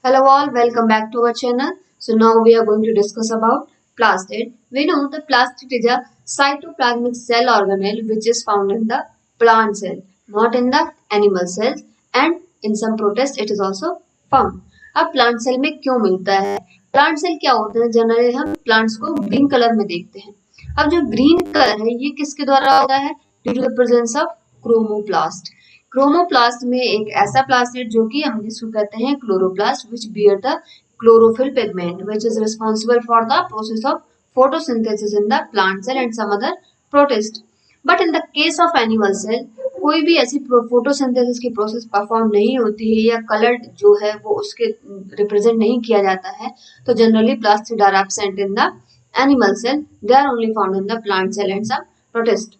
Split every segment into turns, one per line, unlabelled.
Hello all, welcome back to our channel. So now we are going to discuss about plastid. We know the plastid is a cytoplasmic cell organelle which is found in the plant cell, not in the animal cells, and in some protists it is also found. अब plant cell में क्यों मिलता है? Plant cell क्या होते हैं? Generally हम plants को ग्रीन कलर में देखते हैं. अब जो ग्रीन कलर है ये किसके द्वारा होता है? Due to the presence of chromoplast. Chromoplast में एक ऐसा प्लास्टिड जो कि हम जिसको कहते हैं chloroplast which bear the chlorophyll pigment which is responsible for the process of photosynthesis in the plant cell and some other protist. But in the case of animal cell कोई भी ऐसी फोटोसिंथेसिस की प्रोसेस परफॉर्म नहीं होती है या colour जो है वो उसके रिप्रेजेंट नहीं किया जाता है, तो generally plastid are absent in the animal cell, they are only found in the plant cell and some protist.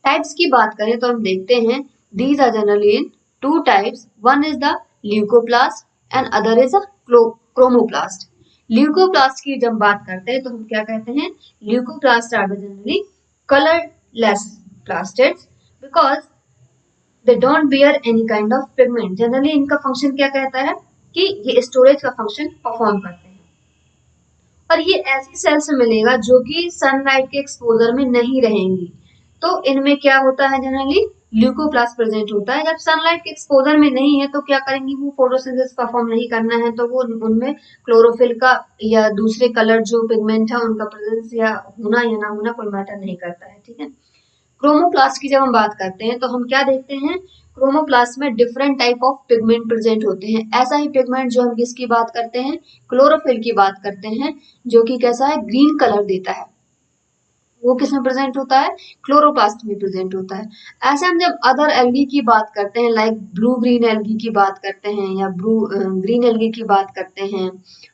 Types की बात करें तो हम देखते हैं these are generally in two types. One is the leucoplast and other is a chromoplast. Leucoplast की जब बात करते हैं तो हम क्या कहते हैं? Leucoplast are the generally colorless plastids because they don't bear any kind of pigment. Generally इनका फंक्शन क्या कहता है कि ये स्टोरेज का फंक्शन परफॉर्म करते हैं और ये ऐसी सेल से मिलेगा जो कि सनलाइट के एक्सपोजर में नहीं रहेंगी. तो इनमें क्या होता है? जनरली ल्यूकोप्लास्ट प्रेजेंट होता है. जब सनलाइट के एक्सपोजर में नहीं है तो क्या करेंगी? वो फोटोसिंथेसिस परफॉर्म नहीं करना है, तो वो उनमें क्लोरोफिल का या दूसरे कलर जो पिगमेंट है उनका प्रेजेंस या होना या ना होना कोई मैटर नहीं करता है. ठीक है. क्रोमोप्लास्ट की जब हम बात करते हैं तो हम क्या देखते हैं? क्रोमोप्लास्ट में different type of pigment present होते हैं. ऐसा ही पिगमेंट जो हम किसकी बात करते हैं? क्लोरोफिल की बात करते हैं, जो कि कैसा है? ग्रीन कलर देता है. वो किसमें प्रेजेंट होता है? क्लोरोप्लास्ट में प्रेजेंट होता है. ऐसे हम जब अदर एल्गी की बात करते हैं, लाइक ब्लू ग्रीन एल्गी की बात करते हैं या ब्लू ग्रीन एल्गी की बात करते हैं,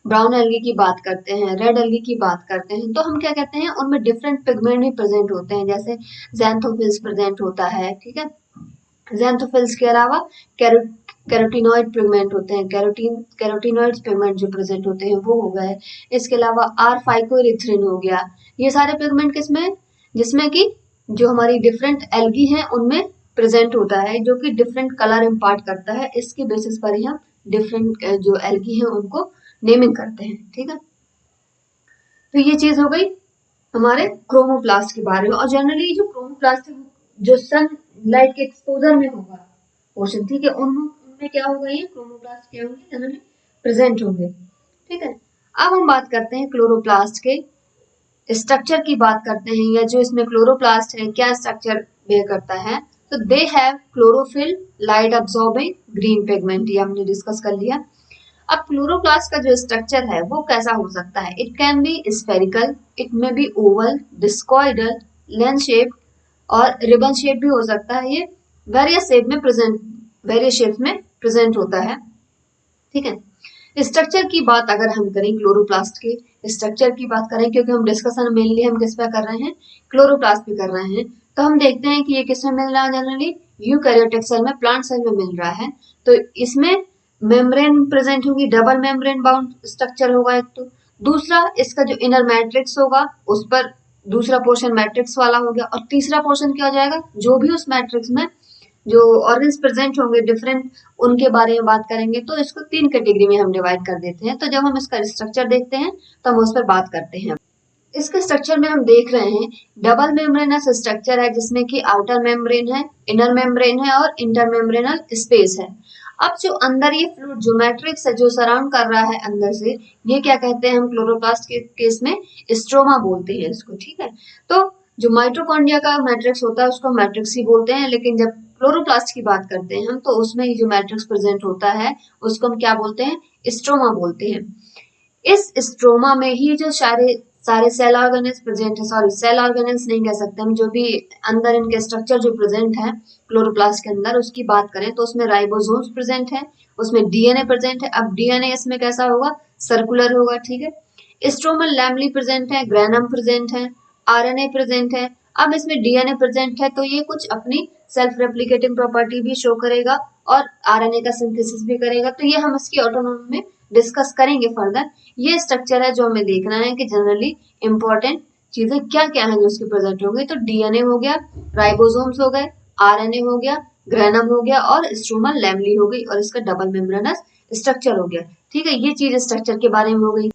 ब्राउन एल्गी की बात करते हैं, रेड एल्गी की बात करते हैं, तो हम क्या कहते हैं? उनमें डिफरेंट पिगमेंट भी प्रेजेंट होते हैं. जैसे ज़ैंथोफिल्स प्रेजेंट होता है. ठीक है. ज़ैंथोफिल्स के अलावा कैरोटीनॉइड पिगमेंट होते हैं. कैरोटीनॉइड पिगमेंट जो प्रेजेंट होते हैं वो हो गए. इसके अलावा आर फाइकोइरिथ्रिन हो गया. ये सारे पिगमेंट किसमें? जिसमें कि जो हमारी डिफरेंट एल्गी हैं उनमें प्रेजेंट होता है, जो कि डिफरेंट कलर इम्पार्ट करता है. इसके बेसिस पर ही हम डिफरेंट जो एल्गी हैं उनको नेमिंग करते हैं. ठीक है. तो ये चीज हो गई हमारे क्रोमोप्लास्ट के बारे में. और जनरली जो क्रोमोप्लास्ट है जो सन लाइट के एक्सपोजर में होगा पोर्शन, ठीक है, उनमें क्या होगा? ये क्रोमोप्लास्ट क्या होंगे? जनरली प्रेजेंट होंगे. ठीक है. अब हम बात करते हैं क्लोरोप्लास्ट के स्ट्रक्चर की बात करते हैं, या जो इसमें क्लोरोप्लास्ट है क्या स्ट्रक्चर बेयर करता है. तो they have chlorophyll, light absorbing, green pigment, ये हमने डिस्कस कर लिया. अब क्लोरोप्लास्ट का जो स्ट्रक्चर है वो कैसा हो सकता है? It can be spherical, it may be oval, discoidal, lens shape और रिबन शेप भी हो सकता है. ये वेरियस शेप में प्रेजेंट होता है. ठीक है. स्ट्रक्चर की बात अगर हम करें, क्लोरोप्लास्ट के स्ट्रक्चर की बात करें, क्योंकि हम डिस्कशन मेनली हम किस पे कर रहे हैं? क्लोरोप्लास्ट पे कर रहे हैं, तो हम देखते हैं कि ये किसमें मिल रहा है? जनरली यूकैरियोटिक सेल में, प्लांट सेल में मिल रहा है. तो इसमें मेम्ब्रेन प्रेजेंट होगी, डबल मेम्ब्रेन बाउंड स्ट्रक्चर होगा एक. तो दूसरा इसका जो इनर मैट्रिक्स होगा उस पर दूसरा पोर्शन मैट्रिक्स वाला हो गया, और तीसरा पोर्शन क्या हो जाएगा? जो भी उस मैट्रिक्स में जो ऑर्गन्स प्रेजेंट होंगे डिफरेंट, उनके बारे में बात करेंगे. तो इसको 3 कैटेगरी में हम डिवाइड कर देते हैं. तो जब हम इसका स्ट्रक्चर देखते हैं तो हम उस पर बात करते हैं. इसके स्ट्रक्चर में हम देख रहे हैं डबल मेम्ब्रेनस स्ट्रक्चर है, जिसमें कि आउटर मेम्ब्रेन है, इनर मेम्ब्रेन है और इंटर मेम्ब्रेनल स्पेस है. अब जो अंदर ये फ्लूइड जो मैट्रिक्स है जो सराउंड कर रहा है अंदर से, ये क्या कहते हैं? हम क्लोरोप्लास्ट के केस में स्ट्रोमा बोलते हैं इसको. ठीक है. तो जो माइटोकॉन्ड्रिया का मैट्रिक्स होता है उसको मैट्रिक्स ही बोलते हैं, लेकिन जब क्लोरोप्लास्ट की बात करते हैं हम तो उसमें ही जो मैट्रिक्स प्रेजेंट होता है उसको हम क्या बोलते हैं? स्ट्रोमा बोलते हैं. इस स्ट्रोमा में ही जो सारे सेल ऑर्गेनेल्स प्रेजेंट है, सॉरी सेल ऑर्गेनेल्स नहीं कह सकते हम, जो भी अंदर इनके स्ट्रक्चर जो प्रेजेंट है क्लोरोप्लास्ट के अंदर उसकी बात करें तो उसमें राइबोसोम्स प्रेजेंट है, उसमें डीएनए प्रेजेंट है. अब डीएनए इसमें कैसा होगा? सर्कुलर होगा. ठीक है. स्ट्रोमल लैमेली प्रेजेंट है, ग्रेनम प्रेजेंट है, आरएनए प्रेजेंट है. अब इसमें डीएनए प्रेजेंट है तो ये कुछ अपनी सेल्फ रेप्लिकेटिंग प्रॉपर्टी भी शो करेगा और आरएनए का सिंथेसिस भी करेगा. तो ये हम इसकी ऑटोनॉमी में डिस्कस करेंगे फर्दर. ये स्ट्रक्चर है जो हमें देखना है कि जनरली इंपॉर्टेंट चीजें क्या क्या है जो उसके प्रेजेंट होंगे. तो डीएनए हो गया, राइबोसोम्स हो गए, आरएनए हो गया, ग्रेनम हो गया और स्ट्रोमा लैमली हो गई और इसका डबल मेम्ब्रेनस स्ट्रक्चर हो गया। ठीक है, ये चीज स्ट्रक्चर के बारे में हो गई।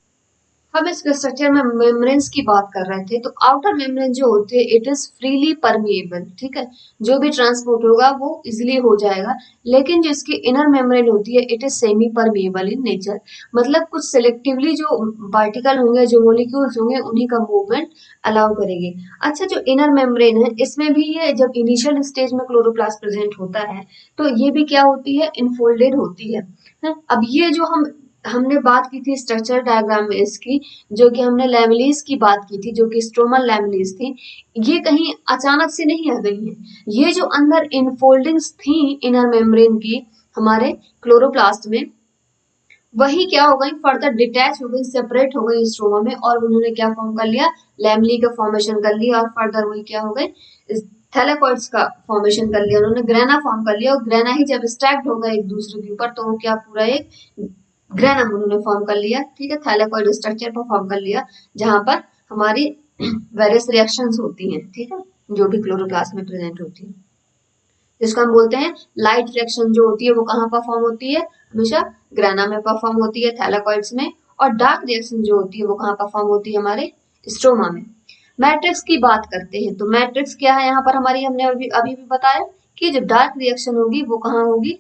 हम इस स्ट्रक्चर में मेम्ब्रेन्स की बात कर रहे थे, तो आउटर मेम्ब्रेन जो होती है इट इज फ्रीली परमिएबल। ठीक है, जो भी ट्रांसपोर्ट होगा वो इजिली हो जाएगा, लेकिन जो इसकी इनर मेम्ब्रेन होती है it is semi permeable in nature. मतलब कुछ सिलेक्टिवली जो पार्टिकल होंगे, जो मोलिक्यूल्स होंगे, उन्हीं का मूवमेंट अलाउ करेंगे। अच्छा, जो इनर मेम्ब्रेन है इसमें भी ये जब इनिशियल स्टेज में क्लोरोप्लास्ट प्रेजेंट होता है तो ये भी क्या होती है, इनफोल्डेड होती है। अब ये जो हमने बात की थी स्ट्रक्चर डायग्राम में इसकी, जो कि हमने लैमिलीज की बात की थी, जो कि स्ट्रोमल लैमिलीज थी, ये कहीं अचानक से नहीं आ गई है। ये जो अंदर इनफोल्डिंग्स थी इनर मेम्ब्रेन की हमारे क्लोरोप्लास्ट में, वही क्या हो गई, फर्दर डिटैच हो गई, सेपरेट हो गई स्ट्रोमा में, और उन्होंने क्या फॉर्म कर लिया, लैमिली का फॉर्मेशन कर लिया, और फर्दर वही क्या हो गए, थैलेकॉइड्स का फॉर्मेशन कर लिया, उन्होंने ग्रेना फॉर्म कर लिया। और ग्रेना ही जब स्टैक्ड होगा एक दूसरे के ऊपर तो वो क्या पूरा एक ग्रेनम उन्होंने फॉर्म कर लिया। ठीक है, थैलेकॉइड स्ट्रक्चर पर फॉर्म कर लिया, जहां पर हमारी वेरियस रिएक्शंस होती हैं। ठीक है, जो भी क्लोरोप्लास्ट में प्रेजेंट होती है, जिसको हम बोलते हैं लाइट रिएक्शन जो होती है वो कहाँ परफॉर्म होती है, हमेशा ग्रेना में परफॉर्म होती है, थैलेकॉइड्स में। और डार्क रिएक्शन जो होती है वो कहाँ परफॉर्म होती है, हमारे स्ट्रोमा में। मैट्रिक्स की बात करते हैं, तो मैट्रिक्स क्या है यहाँ पर हमारी, हमने अभी अभी भी बताया कि जो डार्क रिएक्शन होगी वो कहाँ होगी,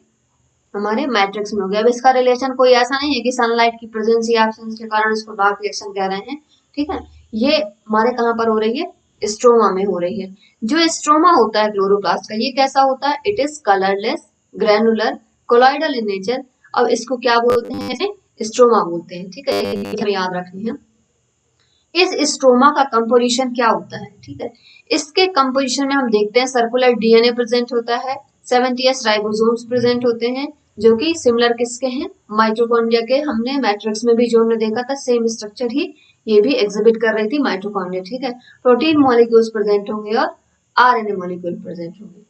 हमारे मैट्रिक्स में हो गया। अब इसका रिलेशन कोई ऐसा नहीं है कि सनलाइट की प्रेजेंस या एब्सेंस के कारण इसको डार्क रिएक्शन कह रहे हैं। ठीक है, ये हमारे कहाँ पर हो रही है, स्ट्रोमा में हो रही है। जो स्ट्रोमा होता है क्लोरोप्लास्ट का, ये कैसा होता है, it is colourless, granular, colloidal in nature. अब इसको क्या बोलते हैं, स्ट्रोमा बोलते हैं। ठीक है, हमें याद रखनी है। इस स्ट्रोमा का कंपोजिशन क्या होता है, ठीक है, इसके कंपोजिशन में हम देखते हैं सर्कुलर डीएनए प्रेजेंट होता है, 70s राइबोसोम्स प्रेजेंट होते हैं, जो कि सिमिलर किसके हैं, माइटोकॉन्ड्रिया के। हमने मैट्रिक्स में भी जो हमने देखा था सेम स्ट्रक्चर ही ये भी एग्जिबिट कर रही थी, माइटोकॉन्ड्रिया। ठीक है, प्रोटीन मॉलिक्यूल्स प्रेजेंट होंगे और आरएनए मॉलिक्यूल प्रेजेंट होंगे।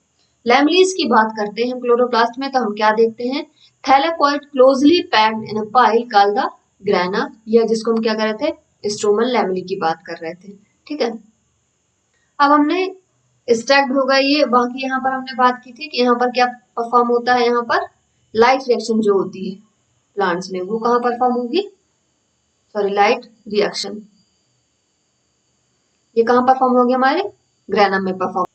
लैमिलीज की बात करते हैं क्लोरोप्लास्ट में, तो हम क्या देखते हैं, thylakoid closely packed in a pile called the grana, या जिसको हम क्या कर रहे थे, स्ट्रोमल लैमिली की बात कर रहे थे। ठीक है, अब हमने स्टैक्ड होगा ये, बाकी यहाँ पर हमने बात की थी कि यहाँ पर क्या परफॉर्म होता है, यहाँ पर लाइट रिएक्शन जो होती है प्लांट्स में वो कहाँ परफॉर्म होगी, सॉरी लाइट रिएक्शन ये कहाँ परफॉर्म होगी, हमारे ग्रेनम में परफॉर्म।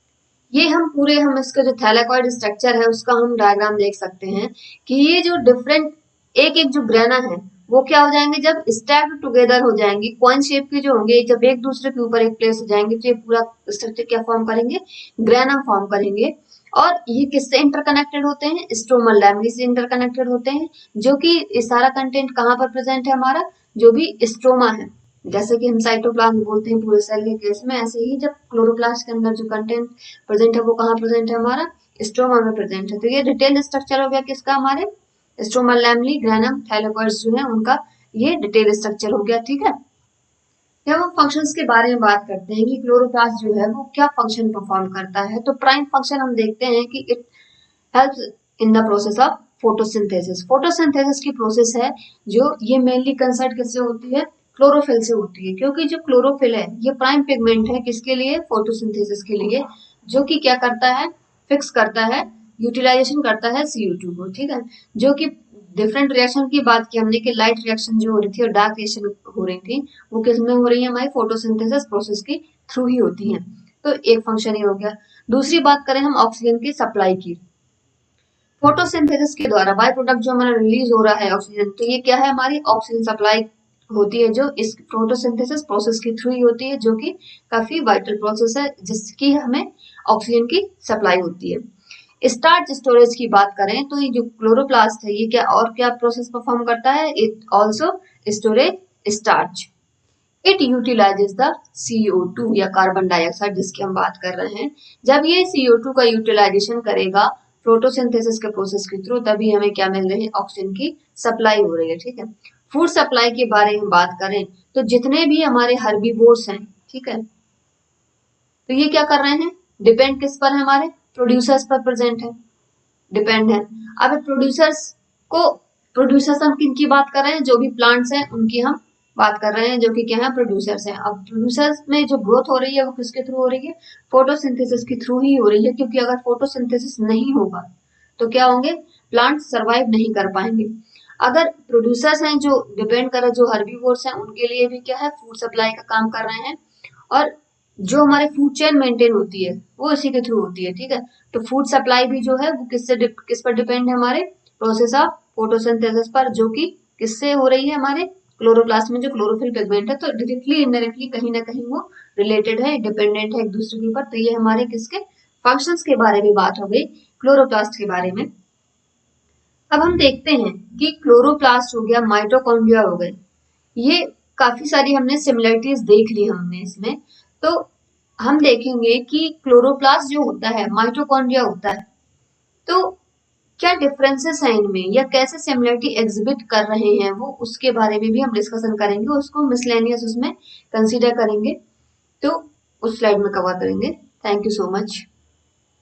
ये हम इसका जो थैलेकॉइड स्ट्रक्चर है उसका हम डायग्राम देख सकते हैं कि ये जो डिफरेंट एक एक जो ग्रेना है वो क्या हो जाएंगे, जब स्टैक्ड टुगेदर हो जाएंगे, कॉइन शेप के जो होंगे, जब एक दूसरे के ऊपर एक प्लेस हो जाएंगे तो ये पूरा स्ट्रक्चर क्या फॉर्म करेंगे, ग्रेनम फॉर्म करेंगे। और ये किससे इंटरकनेक्टेड होते हैं, स्ट्रोमल लैमिली से इंटरकनेक्टेड होते हैं, जो कि इस सारा कंटेंट कहाँ पर प्रेजेंट है, हमारा जो भी स्ट्रोमा है। जैसे कि हम साइटोप्लाज्म बोलते हैं पूरे सेल के केस में, ऐसे ही जब क्लोरोप्लास्ट के अंदर जो कंटेंट प्रेजेंट है वो कहाँ प्रेजेंट है, हमारा स्ट्रोमा में प्रेजेंट है। तो ये डिटेल स्ट्रक्चर हो गया किसका, हमारे स्ट्रोमल लैमिली, ग्रेनम, थैलेकॉइड्स जो है उनका ये डिटेल स्ट्रक्चर हो गया। ठीक है, जब हम फंक्शंस के बारे में बात करते हैं कि क्लोरोप्लास्ट जो है वो क्या फंक्शन परफॉर्म करता है, तो प्राइम फंक्शन हम देखते हैं कि it helps in the process of photosynthesis. Photosynthesis की प्रोसेस है जो ये मेनली कंसर्न किससे होती है, क्लोरोफिल से होती है, क्योंकि जो क्लोरोफिल है ये प्राइम पिगमेंट है किसके लिए, फोटोसिंथेसिस के लिए, जो कि क्या करता है, फिक्स करता है, यूटिलाइजेशन करता है CO2 को। ठीक है, जो कि डिफरेंट रिएक्शन की बात की हमने कि लाइट रिएक्शन जो हो रही थी और डार्क रिएक्शन हो रही थी वो किस में हो रही है, हमारी फोटोसिंथेसिस प्रोसेस के थ्रू ही होती है। तो एक फंक्शन ही हो गया। दूसरी बात करें हम ऑक्सीजन की सप्लाई की, फोटोसिंथेसिस के द्वारा बाय प्रोडक्ट जो हमारा रिलीज हो रहा है ऑक्सीजन, तो ये क्या है, हमारी ऑक्सीजन सप्लाई होती है जो इस फोटोसिंथेसिस प्रोसेस के थ्रू ही होती है, जो कि काफी वाइटल प्रोसेस है जिसकी हमें ऑक्सीजन की सप्लाई होती है। स्टार्च स्टोरेज की बात करें तो ये जो क्लोरोप्लास्ट है ये क्या और क्या प्रोसेस परफॉर्म करता है, it also storage starch. It utilises the CO2 या कार्बन डाइऑक्साइड जिसकी हम बात कर रहे हैं। जब ये CO2 का यूटिलाइजेशन करेगा फोटोसिंथेसिस के प्रोसेस के थ्रू, तभी हमें क्या मिल रही है, ऑक्सीजन की सप्लाई हो रही है। ठीक है, फूड सप्लाई के बारे में बात करें तो जितने भी हमारे हर्बीवोर्स हैं, ठीक है, तो ये क्या कर रहे हैं, डिपेंड किस पर है, हमारे प्रोड्यूसर्स पर प्रेजेंट है, डिपेंड है। अब प्रोड्यूसर्स को, प्रोड्यूसर्स हम किन की बात कर रहे हैं, जो भी प्लांट्स हैं उनकी हम बात कर रहे हैं, जो कि क्या है, प्रोड्यूसर्स हैं। अब प्रोड्यूसर्स में जो ग्रोथ हो रही है वो किसके थ्रू हो रही है, फोटोसिंथेसिस के थ्रू ही हो रही है, क्योंकि अगर फोटोसिंथेसिस नहीं होगा तो क्या होंगे, प्लांट सरवाइव नहीं कर पाएंगे। अगर प्रोड्यूसर्स हैं जो डिपेंड कर रहे, जो हर्बीवोर्स हैं, उनके लिए भी क्या है, फूड सप्लाई का काम कर रहे हैं। और जो हमारे फूड चेन मेंटेन होती है वो इसी के थ्रू होती है, ठीक है। तो फूड सप्लाई भी जो है वो किस पर डिपेंड है, हमारे प्रोसेस ऑफ फोटोसिंथेसिस पर, जो कि किससे हो रही है, हमारे क्लोरोप्लास्ट में जो क्लोरोफिल पिगमेंट है। तो डायरेक्टली इनडायरेक्टली कहीं ना कहीं वो रिलेटेड है, डिपेंडेंट है एक दूसरे के ऊपर। तो ये हमारे किसके फंक्शंस के बारे में बात हो गई, क्लोरोप्लास्ट के बारे में। अब हम देखते हैं कि क्लोरोप्लास्ट हो गया, माइटोकॉन्ड्रिया हो गए, ये काफी सारी हमने सिमिलरिटीज देख ली हमने इसमें। तो हम देखेंगे कि क्लोरोप्लास्ट जो होता है, माइटोकॉन्ड्रिया होता है, तो क्या डिफरेंसेस हैं इनमें, या कैसे सिमिलरिटी एग्जिबिट कर रहे हैं वो, उसके बारे में भी हम डिस्कशन करेंगे, उसको मिसलेनियस उसमें कंसीडर करेंगे। तो उस स्लाइड में कवर करेंगे। Thank you so much.